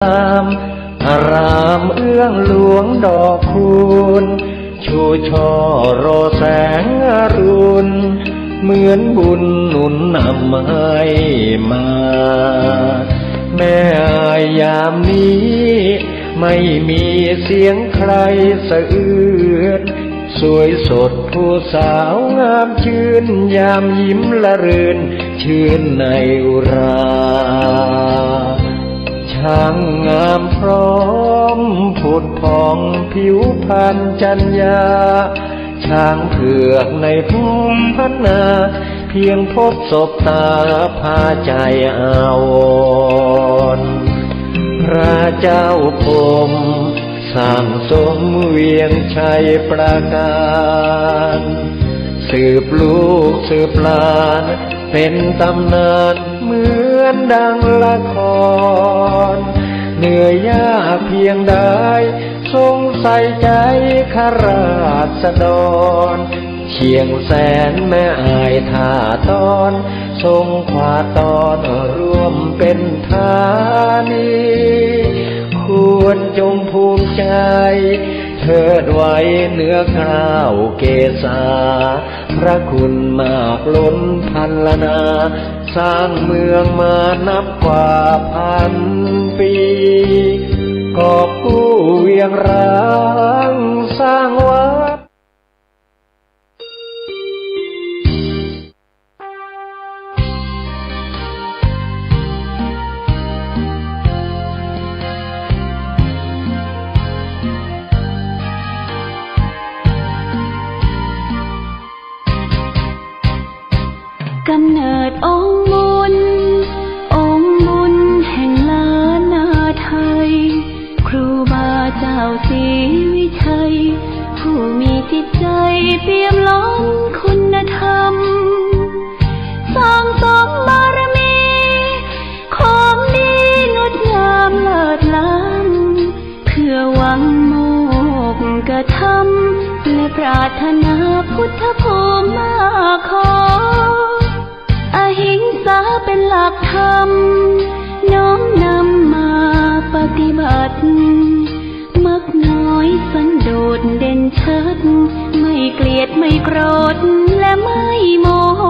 อารามเอื้องหลวงดอกคูณชูช่อรอแสงอรุณเหมือนบุญหนุนนำให้มาแม่อายยามนี้ไม่มีเสียงใครสะอื้นสวยสดผู้สาวงามชื่นยามยิ้มละรื่นชื่นในอุราช่างงามพร้อมผุดผ่องผิวพรรณจัญญาช้างเผือกในภูมิพัฒนาเพียงพบศบตาพาใจอาวรณ์พระเจ้าพรหมสร้างสมเวียงชัยประการสืบลูกสืบหลานเป็นตำนานเหมือนดังละครเหนื่อยยากเพียงใดทรงใส่ใจข้าราษฎรเชียงแสนแม่อายท่าตอนทรงขวาตอนร่วมเป็นธานีควรจงภูมิใจเทิดไว้เนื้อกล้าวเกษาพระคุณมากล้นพันละนาสร้างเมืองมานับกว่าพันปีกอบกู้เวียงร้างสร้างวัดกำเนิดองค์บุญองค์บุญแห่งล้านนาไทยครูบาเจ้าศรีวิชัยผู้มีจิตใจเปี่ยมล้นคุณธรรมสร้างสมบารมีของดีงดงามเลิศล้ำเพื่อหวังโมกกระทำและปรารถนาพุทธภูมิมาขออหิงสาเป็นหลักธรรมน้อมนำมาปฏิบัติมักน้อยสันโดษเด่นชัดไม่เกลียดไม่โกรธและไม่โมโห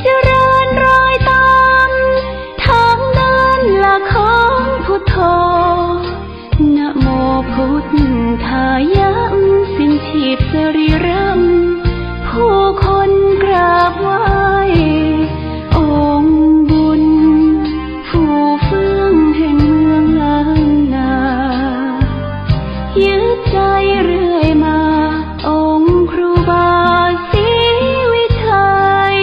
เจริญรอยตามทางเดินหลักของพุทโธนะโมพุทธายะสิ้นชีพสรีรัมผู้คนกราบไหว้องค์บุญผู้เฟื่องแห่งเมืองล้านนายึดใจเรื่อยมาองค์ครูบาศรีวิชัย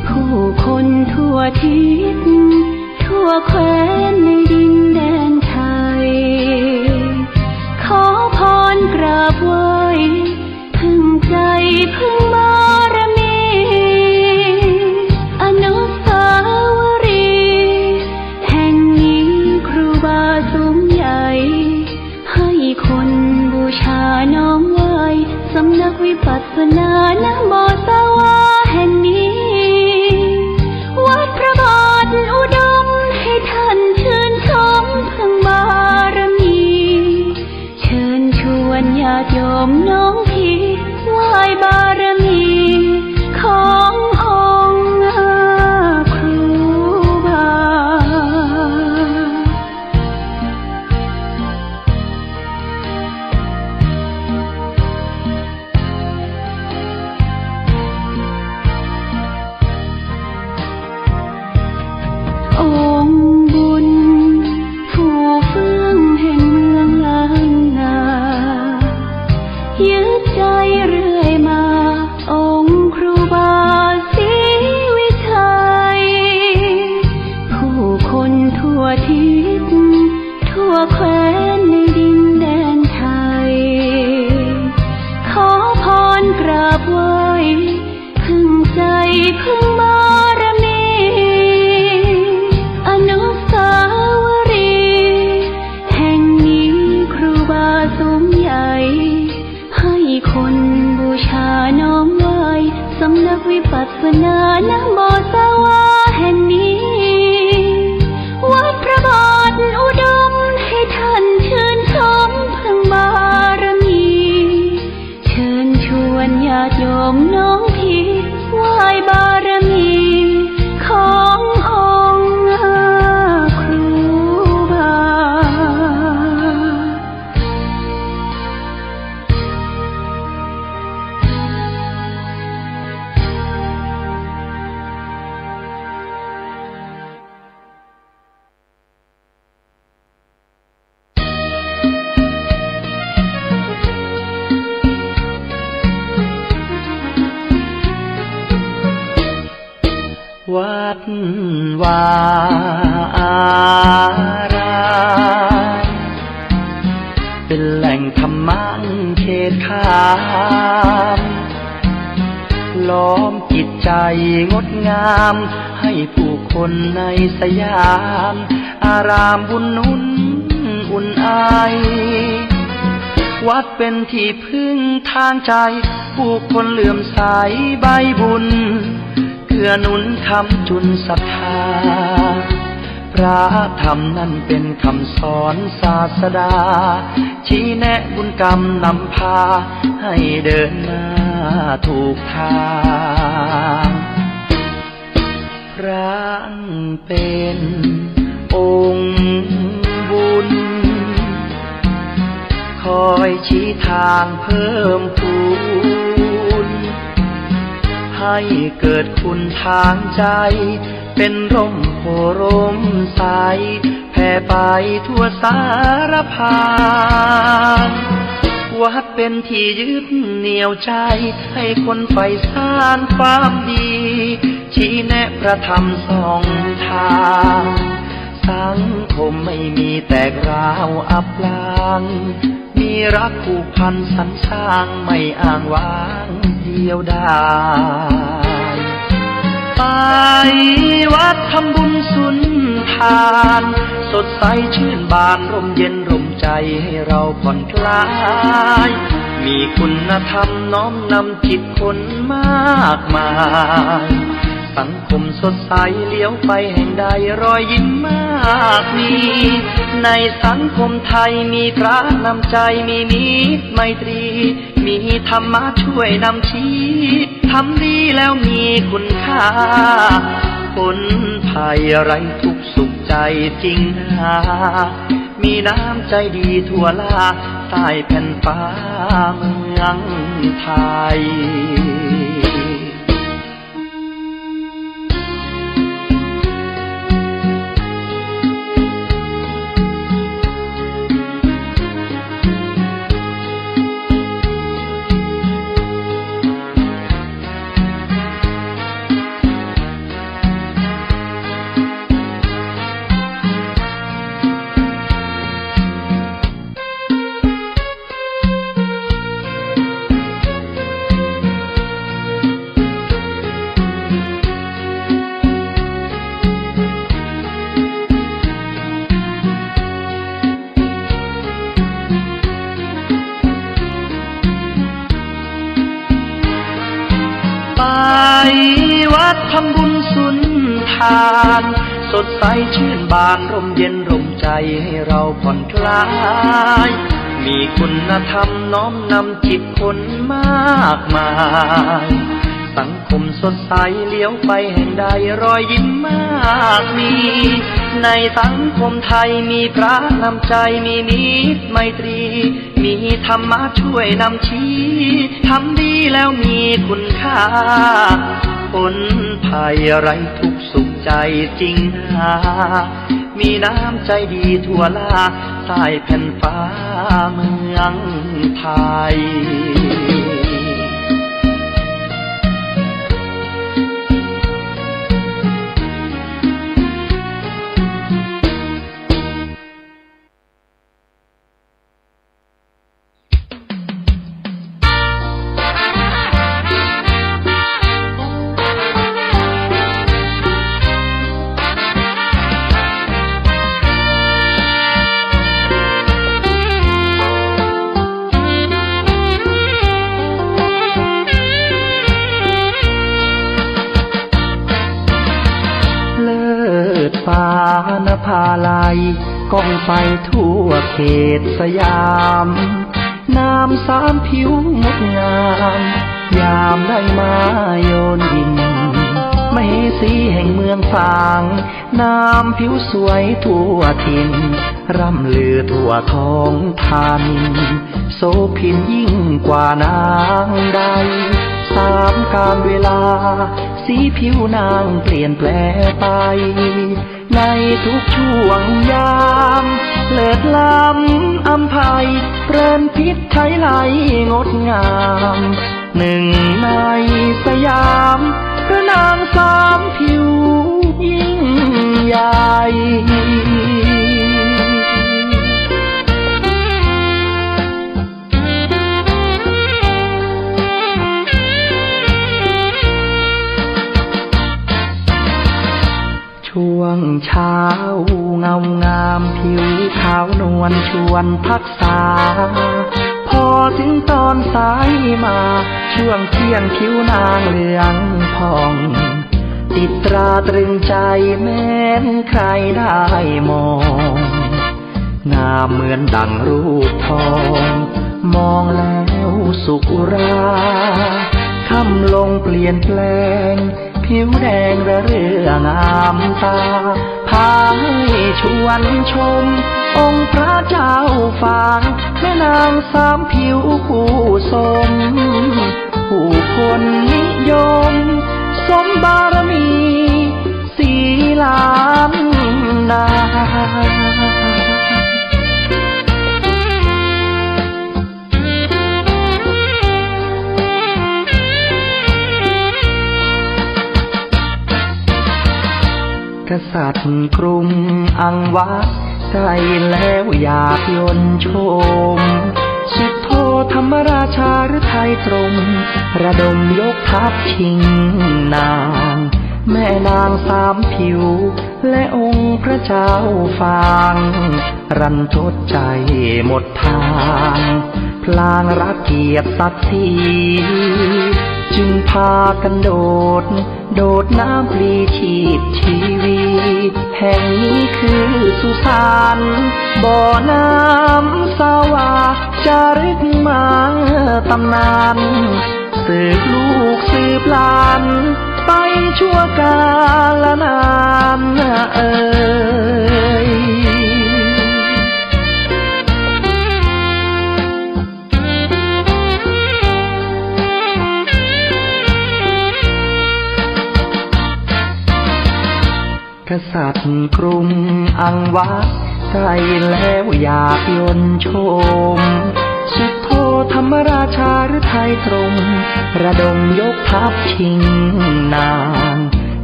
ผู้คนทั่วทิศทั่วแคว้นในดินแดนไทยขอพรกราบไหว้พึ่งใจพึ่งบารมีอนุสาวรีย์แห่งนี้ครูบาสูงใหญ่ให้คนบูชาน้อมไหว้สำนักวิปัสสนานะโมสวาแห่งนี้วัดพระบาทอุดมให้ท่านชื่นชมพึ่งบารมีเชิญชวนญาติโยมน้องพี่ไหว้บารมีขององค์ครูบาองค์บุญผู้เฟื่องแห่งเมืองล้านนายึดใจเรื่อยมาองค์ครูบาศรีวิชัยผู้คนทั่วทิศทั่วแคว้นในดินแดนไทยขอพรกราบไหว้พึ่งใจพึ่งบารมีอนุสาวรีย์แห่งนี้ครูบาสูงใหญ่ให้คนบูชาน้อมไหว้สำนักวิปัสสนานะโมสวาแห่งนี้ วาอารามเป็นแหล่งธรรมะเขตขามล้อมจิตใจงดงามให้ผู้คนในสยามอารามบุญนุนอุ่นไอวัดเป็นที่พึ่งทางใจผู้คนเลื่อมใสใบบุญเกื้อหนุนคำจุนศรัทธาพระธรรมนั้นเป็นคำสอนศาสดาชี้แนะบุญกรรมนำพาให้เดินหน้าถูกทางพระเป็นองค์บุญคอยชี้ทางเพิ่มพูนให้เกิดคุณทางใจเป็นร่มโพร่มใสแผ่ไปทั่วสารพางวัดเป็นที่ยึดเหนี่ยวใจให้คนใฝ่สานความดีชี้แนะพระธรรมส่องทางสังคมไม่มีแตกร้าวอับลางมีรักผูกพันสรรสร้างไม่อ้างว้างเดียวดายไปวัดทำบุญสุนทานสดใสชื่นบานร่มเย็นร่มใจให้เราผ่อนคลายมีคุณธรรมน้อมนำจิตคนมากมายสังคมสดใสเลี้ยวไปแห่งใดรอยยิ้มมากมีในสังคมไทยมีพระนำใจมีมิตรไมตรีมีธรรมะช่วยนำชี้ทำดีแล้วมีคุณค่าผลภัยไรทุกสุขใจจริงนามีน้ำใจดีทั่วลาใต้แผ่นฟ้าเมืองไทยวัดทำบุญสุนทานสดใสชื่นบานร่มเย็นร่มใจให้เราผ่อนคลายมีคุณธรรมน้อมนำจิตคนมากมายสังคมสดใสเลี้ยวไปแห่งใดรอยยิ้มมากมีในสังคมไทยมีพระนำใจมีมิตรไมตรีมีธรรมะช่วยนำชี้ทำดีแล้วมีคุณค่าผลภัยไรทุกสุขใจจริงนามีน้ำใจดีทั่วลาใต้แผ่นฟ้าเมืองไทยฟ้านภาลัยก้องไปทั่วเขตสยามน้ำสามผิวงดงามยามได้มาโยนดินมเหสีแห่งเมืองฝางน้ำผิวสวยทั่วถิ่นร่ำลือทั่วท้องธานินโสภินยิ่งกว่านางใดสามกาลเวลาสีผิวนางเปลี่ยนแปลไปในทุกช่วงยามเลิศล้ำอำไพเปริญพิษไทยไหลงดงามหนึ่งในสยามพระนางสามผิว ยิ่งใหญ่ช่วงเช้าเงางามผิวขาวนวลชวนพักษาพอถึงตอนสายมาช่วงเที่ยงผิวนางเหลืองผ่องติดตราตรึงใจแม้นใครได้มองงามเหมือนดังรูปทองมองแล้วสุขอุราค่ำลงเปลี่ยนแปลงผิวแดงระเรื่องามตาพาให้ชวนชมองค์พระเจ้าฝางแม่นางสามผิวผู้สมผู้คนนิยมสมบารมีสีล้านนากษัตริย์กรุงอังวะใกล้แล้วอยากยนชมสุดโทธรรมราชาหรือไทยตรงระดมยกทัพชิงนางแม่นางสามผิวและองค์พระเจ้าฟางรันทดใจหมดทางพลางรักเกียรติศักดิ์ศรีจึงพากันโดดน้ำปลีชีพชีวีแห่งนี้คือสุสานบ่อน้ำสาวาจารึกมาตำนานสืบลูกสืบหลานไปชั่วกาลนานกษัตริย์กรุงอังวะใกล้แล้วอยากยนชมสุดโทธรรมราชาหรือไทยตรงระดมยกทัพชิงนาง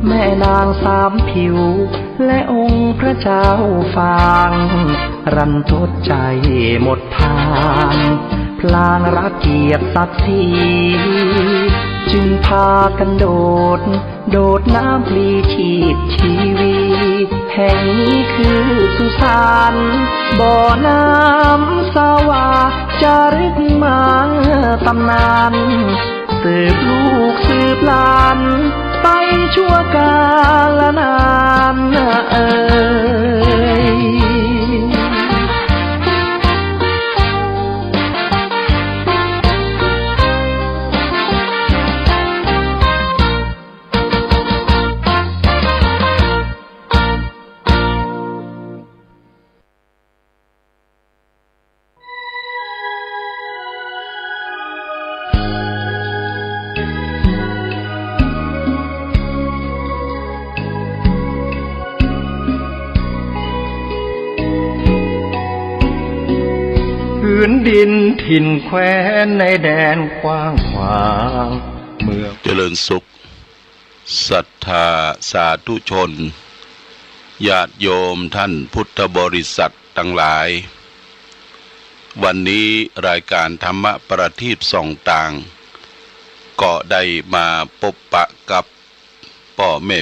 แม่นางสามผิวและองค์พระเจ้าฟางรันทดใจหมดทางพลางรักเกียรติศักดิ์ศรีจึงพากันโดดน้ำปลีชีพชีวีแห่งนี้คือสุสานบ่อน้ำสาวาจารึกมาตำนานสืบลูกสืบหลานไปชั่วกาลนานพื้นดินถิ่นแคว้นในแดนกว้างขวางเมืองเจริญสุขศรัทธาสาธุชนญาติโยมท่านพุทธบริษัททั้งหลายวันนี้รายการธรรมประทีปส่องต่างก็ได้มาพบปะกับพ่อแม่